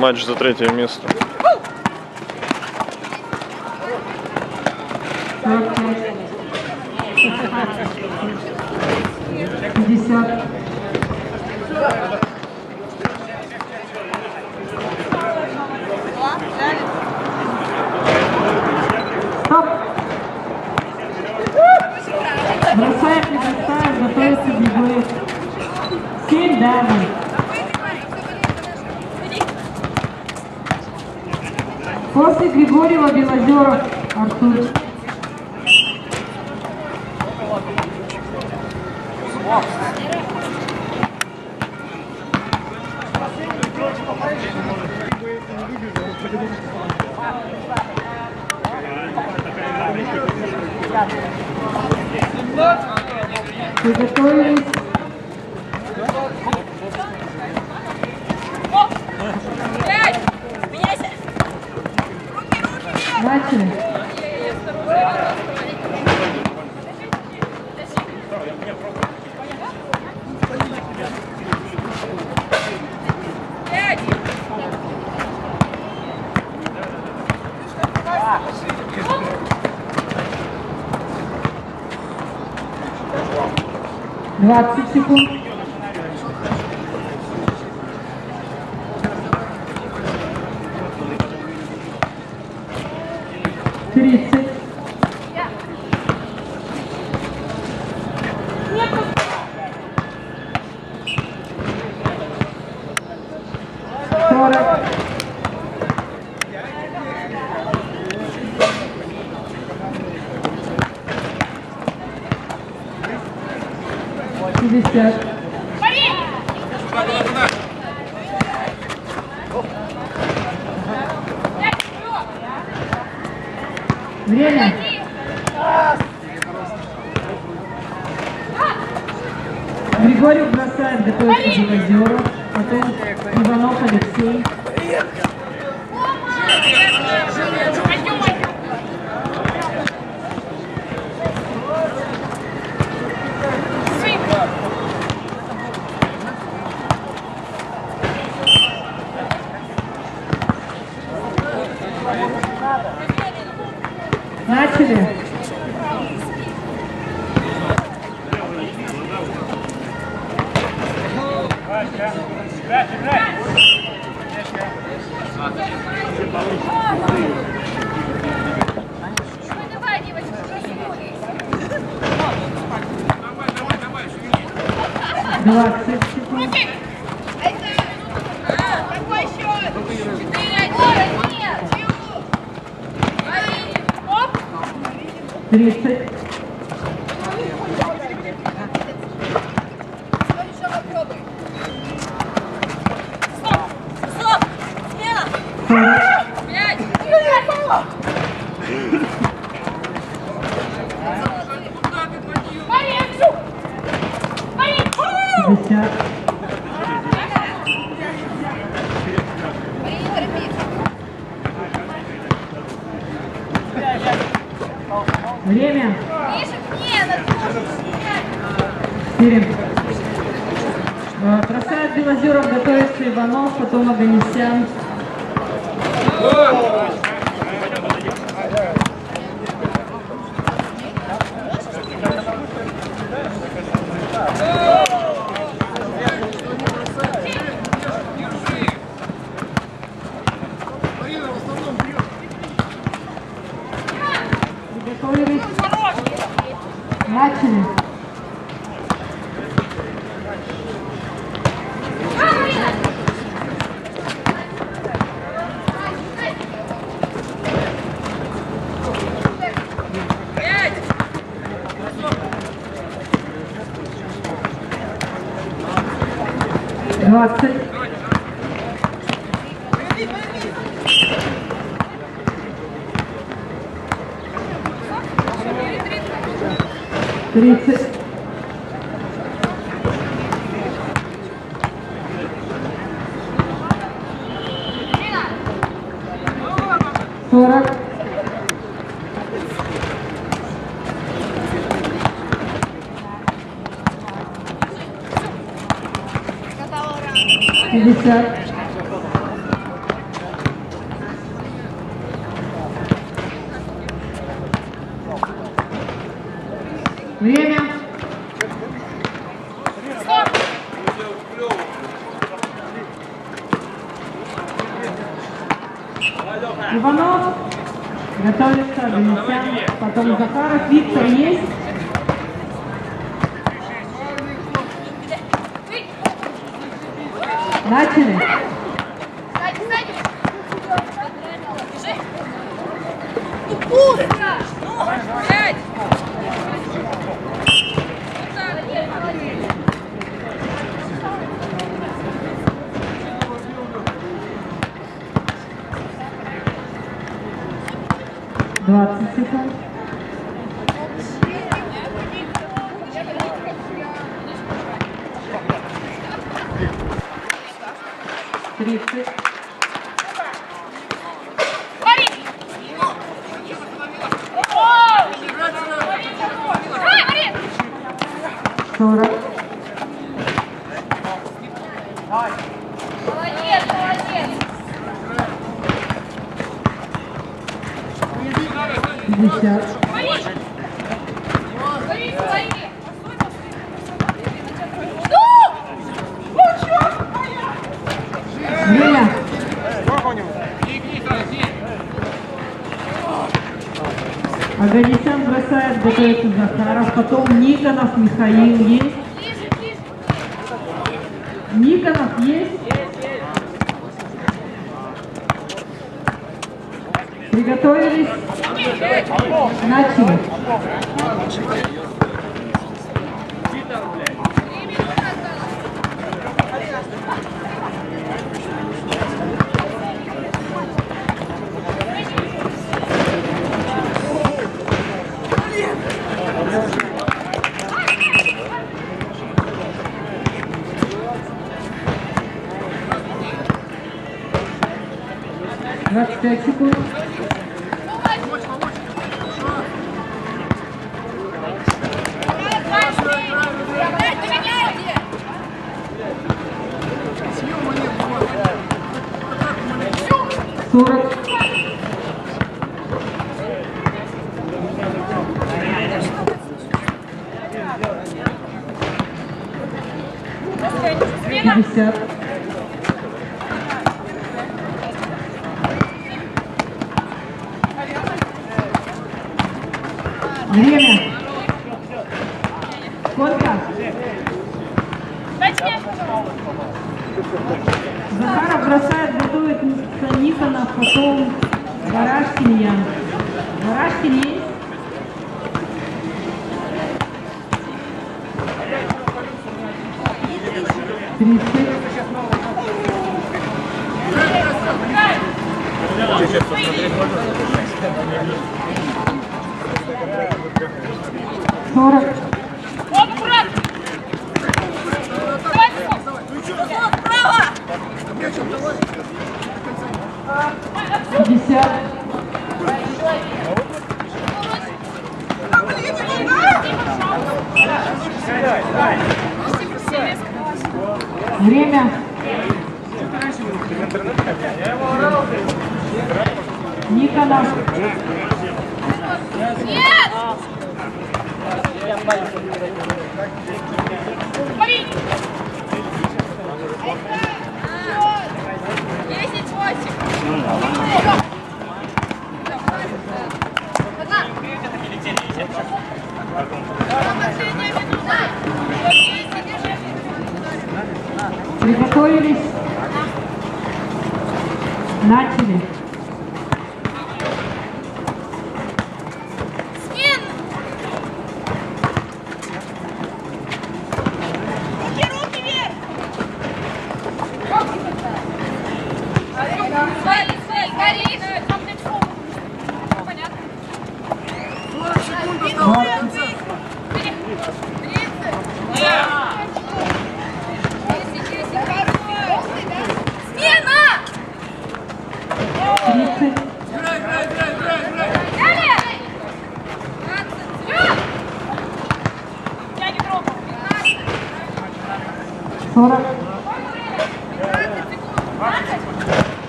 матч за третье место. 50. Стоп! Бросаем, не бросаем, готовится бегает. 7, да. После Григорьева Белозеров Артур. Приготовились. Начали. Двадцать секунд. Тридцать. 40. 50. Время. Григорьев бросает, готовится Белозеров, потом Иванов Алексей. Начали. Двадцать секунд. Какой счет? 30. Стоп! Смена! 5! 50. Время. 4. Бросает Белозеров, готовится Иванов, потом Оганесян. Приготовились. Начали. Двадцать. 30. 40. 50. Время. Иванов готовится, Ганесян, потом Захаров. Виктор есть? Начали. Пять! 20 секунд. 30. 40. Молодец, молодец! 50. Время. Оганесян бросает, готовится Захаров, потом Никонов, Михаил есть. Никонов есть. Приготовились. Начали. Пять секунд. Сорок. Пятьдесят. Время. Сколько? Захаров бросает, готовит Никонов, потом Барашкин Ян. Барашкин есть? Сорок. 50. Время. Никонов. Нет! Приготовились. Начали.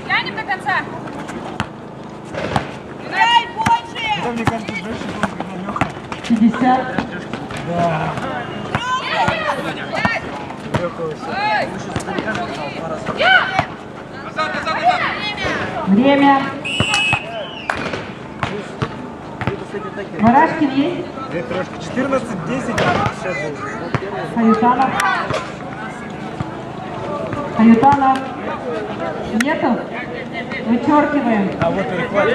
Тянем до конца. Мне кажется, больше 50. Время. Варашкин есть? 14-10. Хаютанов. Хаютанов. Нету? Вычеркиваем. А вот перехват.